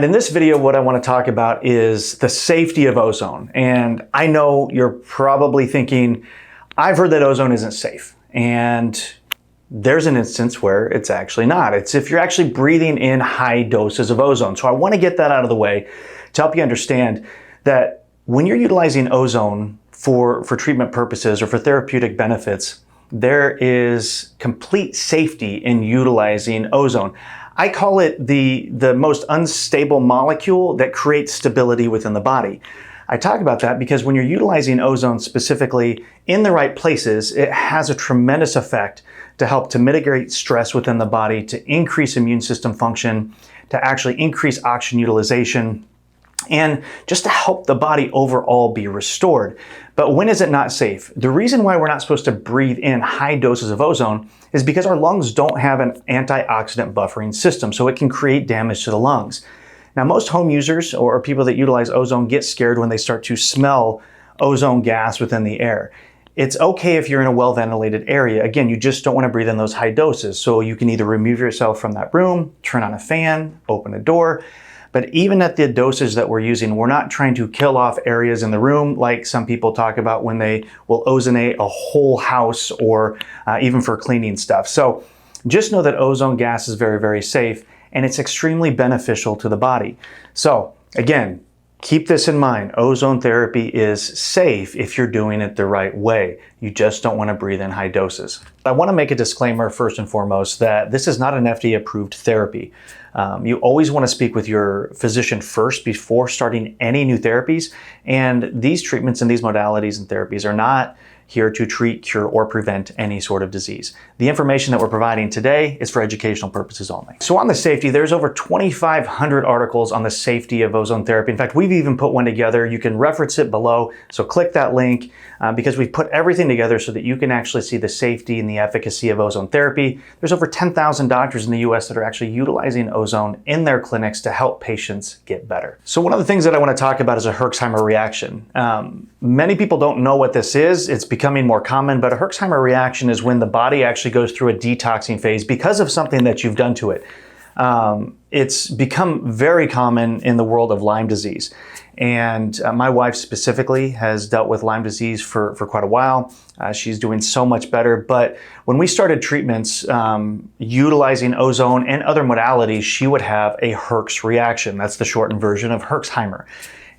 And in this video, what I want to talk about is the safety of ozone. And I know you're probably thinking, I've heard that ozone isn't safe. And there's an instance where it's actually not. It's if you're actually breathing in high doses of ozone. So I want to get that out of the way to help you understand that when you're utilizing ozone for treatment purposes or for therapeutic benefits, there is complete safety in utilizing ozone. I call it the most unstable molecule that creates stability within the body. I talk about that because when you're utilizing ozone specifically in the right places, it has a tremendous effect to help to mitigate stress within the body, to increase immune system function, to actually increase oxygen utilization, and just to help the body overall be restored. But when is it not safe? The reason why we're not supposed to breathe in high doses of ozone is because our lungs don't have an antioxidant buffering system, so it can create damage to the lungs. Now, most home users or people that utilize ozone get scared when they start to smell ozone gas within the air. It's okay if you're in a well-ventilated area. Again, you just don't want to breathe in those high doses. So you can either remove yourself from that room, turn on a fan, open a door. But even at the dosage that we're using, we're not trying to kill off areas in the room like some people talk about when they will ozonate a whole house or even for cleaning stuff. So just know that ozone gas is very, very safe and it's extremely beneficial to the body. So again, keep this in mind. Ozone therapy is safe if you're doing it the right way. You just don't want to breathe in high doses. I want to make a disclaimer first and foremost that this is not an FDA-approved therapy. You always want to speak with your physician first before starting any new therapies. And these treatments and these modalities and therapies are not here to treat, cure, or prevent any sort of disease. The information that we're providing today is for educational purposes only. So on the safety, there's over 2,500 articles on the safety of ozone therapy. In fact, we've even put one together. You can reference it below. So click that link because we've put everything together so that you can actually see the safety and the efficacy of ozone therapy. There's over 10,000 doctors in the US that are actually utilizing ozone in their clinics to help patients get better. So one of the things that I want to talk about is a Herxheimer reaction. Many people don't know what this is. It's becoming more common, but a Herxheimer reaction is when the body actually goes through a detoxing phase because of something that you've done to it. It's become very common in the world of Lyme disease. And my wife specifically has dealt with Lyme disease for quite a while. She's doing so much better. But when we started treatments utilizing ozone and other modalities, she would have a Herx reaction. That's the shortened version of Herxheimer.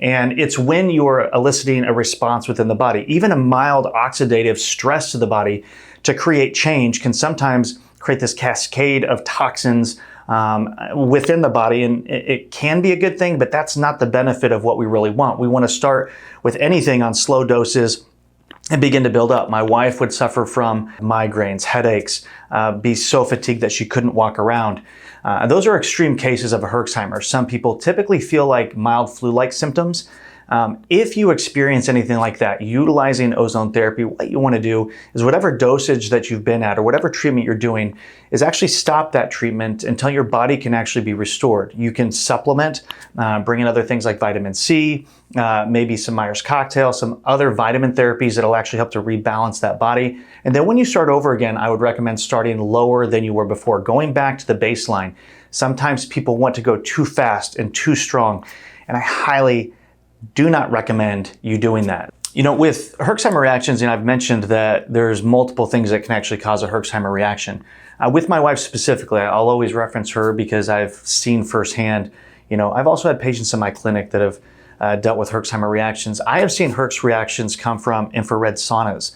And it's when you're eliciting a response within the body. Even a mild oxidative stress to the body to create change can sometimes create this cascade of toxins within the body. And it can be a good thing, but that's not the benefit of what we really want. We want to start with anything on slow doses and begin to build up. My wife would suffer from migraines, headaches, be so fatigued that she couldn't walk around. Those are extreme cases of a Herxheimer. Some people typically feel like mild flu-like symptoms. If you experience anything like that, utilizing ozone therapy, what you want to do is whatever dosage that you've been at or whatever treatment you're doing is actually stop that treatment until your body can actually be restored. You can supplement, bring in other things like vitamin C, maybe some Myers cocktail, some other vitamin therapies that'll actually help to rebalance that body. And then when you start over again, I would recommend starting lower than you were before, going back to the baseline. Sometimes people want to go too fast and too strong, and I highly do not recommend you doing that. You know, with Herxheimer reactions, and I've mentioned that there's multiple things that can actually cause a Herxheimer reaction. With my wife specifically, I'll always reference her because I've seen firsthand, you know, I've also had patients in my clinic that have dealt with Herxheimer reactions. I have seen Herx reactions come from infrared saunas,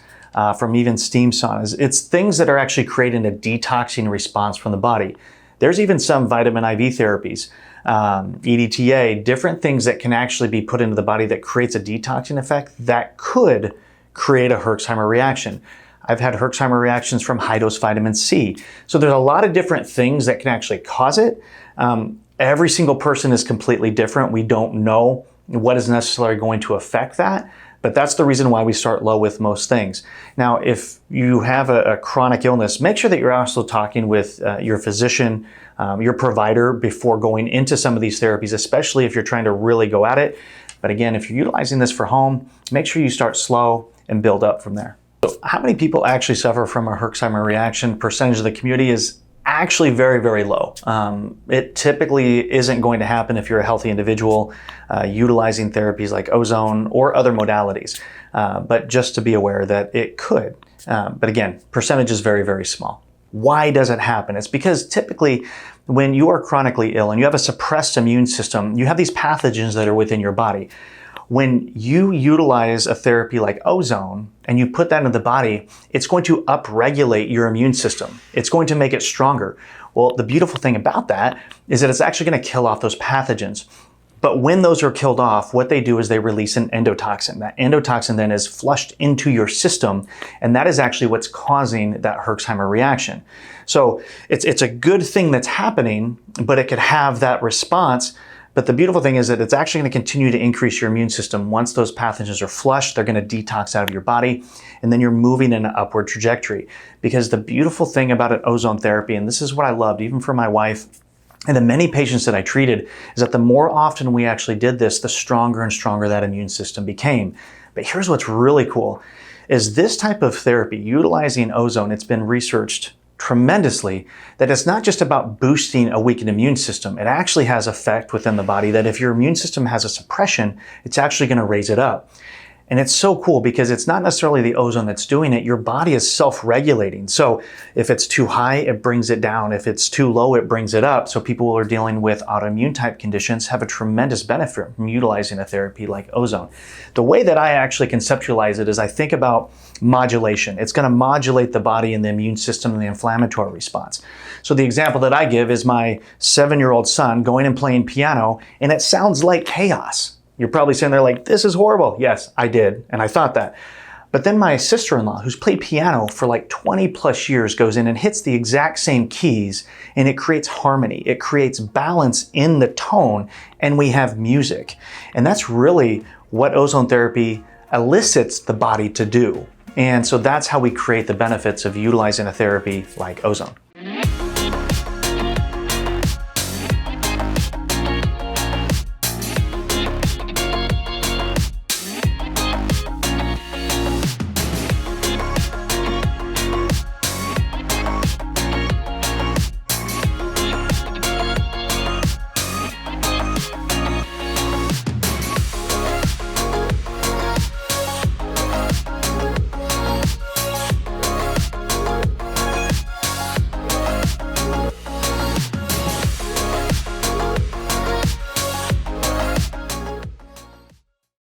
from even steam saunas. It's things that are actually creating a detoxing response from the body. There's even some vitamin IV therapies, EDTA, different things that can actually be put into the body that creates a detoxing effect that could create a Herxheimer reaction. I've had Herxheimer reactions from high-dose vitamin C. So there's a lot of different things that can actually cause it. Every single person is completely different. We don't know what is necessarily going to affect that. But that's the reason why we start low with most things. Now, if you have a chronic illness, make sure that you're also talking with your physician, your provider before going into some of these therapies, especially if you're trying to really go at it. But again, if you're utilizing this for home, make sure you start slow and build up from there. So how many people actually suffer from a Herxheimer reaction? Percentage of the community is actually very, very low. It typically isn't going to happen if you're a healthy individual utilizing therapies like ozone or other modalities. But just to be aware that it could. But again, percentage is very, very small. Why does it happen? It's because typically when you are chronically ill and you have a suppressed immune system, you have these pathogens that are within your body. When you utilize a therapy like ozone and you put that into the body, it's going to upregulate your immune system. It's going to make it stronger. Well, the beautiful thing about that is that it's actually going to kill off those pathogens. But when those are killed off, what they do is they release an endotoxin. That endotoxin then is flushed into your system, and that is actually what's causing that Herxheimer reaction. So it's a good thing that's happening, but it could have that response. But the beautiful thing is that it's actually going to continue to increase your immune system. Once those pathogens are flushed, they're going to detox out of your body, and then you're moving in an upward trajectory. Because the beautiful thing about an ozone therapy, and this is what I loved, even for my wife, and the many patients that I treated, is that the more often we actually did this, the stronger and stronger that immune system became. But here's what's really cool, is this type of therapy, utilizing ozone, it's been researched tremendously, that it's not just about boosting a weakened immune system. It actually has effect within the body that if your immune system has a suppression, it's actually going to raise it up. And it's so cool because it's not necessarily the ozone that's doing it. Your body is self-regulating. So if it's too high, it brings it down. If it's too low, it brings it up. So people who are dealing with autoimmune type conditions have a tremendous benefit from utilizing a therapy like ozone. The way that I actually conceptualize it is I think about modulation. It's going to modulate the body and the immune system and the inflammatory response. So the example that I give is my 7-year-old son going and playing piano, and it sounds like chaos. You're probably sitting there like, this is horrible. Yes, I did, and I thought that. But then my sister-in-law, who's played piano for like 20 plus years, goes in and hits the exact same keys, and it creates harmony. It creates balance in the tone, and we have music. And that's really what ozone therapy elicits the body to do. And so that's how we create the benefits of utilizing a therapy like ozone.